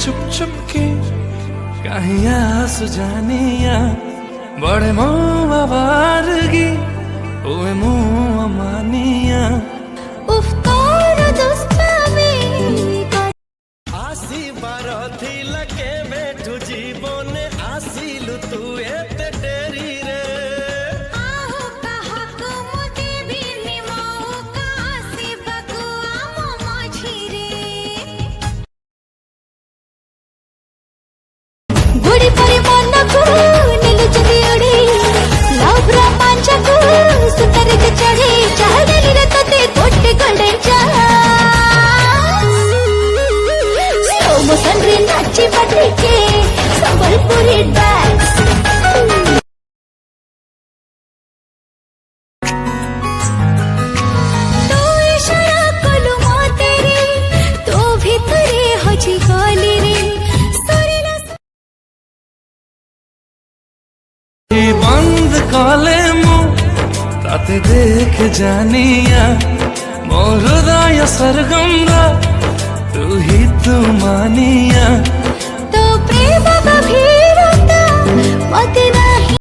चुप चुप के कहीं आंसू जानिया बड़े मुँह आवारगी हुए मुँह अमानिया आसी बारथी लगे बैठू जीवन आसीलु तू एते डेरी रे आहु कहा को मुते भी निमाओ का आसी बकुआ माझी रे गुड़ी परे मन को नीलु चली उड़ी लव रोमांच को सुंदर के चढ़े चाहली रे तते गोटे गंडे जा मोसनरे नाची बाटे के संबलपुरी डांस तो इशारा कलु मोते रे तो भीतरे हजी गली रे सोरेला बंद काले मुँह ताते देख जानिया मोर हृदय सरगम तू ही तू मानिया तो प्रेम गभीरता मते नाही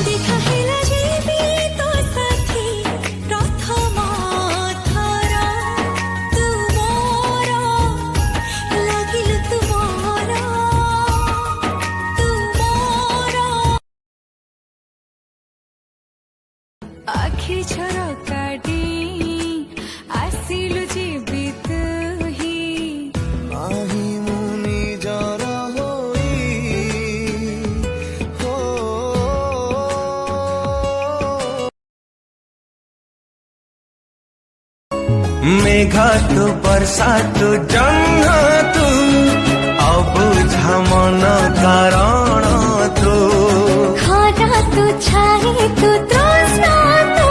देखा हेला जीवी तो साथी प्रथम थर तू मोर लागिल तू मोर आखि झरकाडी आसिलु जीवित मेघा तो बरसा तो जन्ना तू अब झमन कारण तू खाना तू छाए तू तृष्णा तू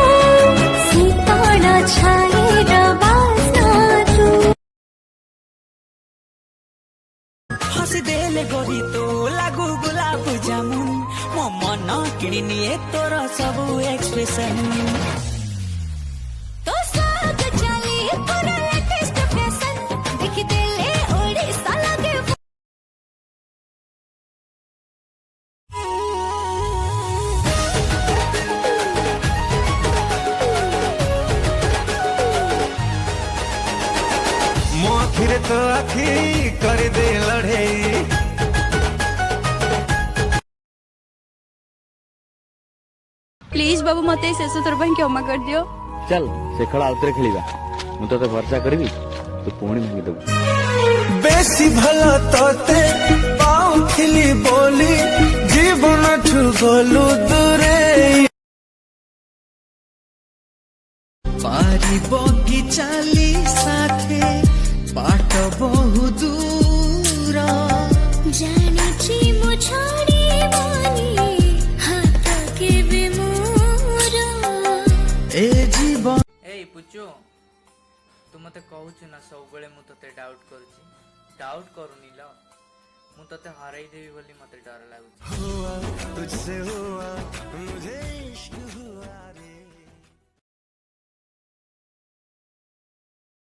शीतल छाए रवासना तू हसी देले गोरी तो लागू गुलाब जामुन मो मन किणी तोर सब एक्सप्रेशन तो साग चली पूरा लेटेस्ट फैशन देख देले ओडिसा लगे मो आखिरे तो आखी कर दे लड़े प्लीज बाबू मते शेष थर क्षमा कर दियो चल से खेल आउतरे खेलिबा मु तते भरोसा करबी तू पुणी भांगी दबु बेसी भला तोते पाउथिली बोली जीवन ठु गलु दूरे पारी बगी चाली साथे बाट बहु दूर जानी छी मो छाड़ी मानी हाथ के बेमोर ए जीवन ए पुचू तू मते कहूछु ना सब बेले मु तते डाउट करूची डाउट करूनी ल मु तते हराई देवी बोली मते डर लागुची तुझसे हुआ मुझे इश्क हुआ रे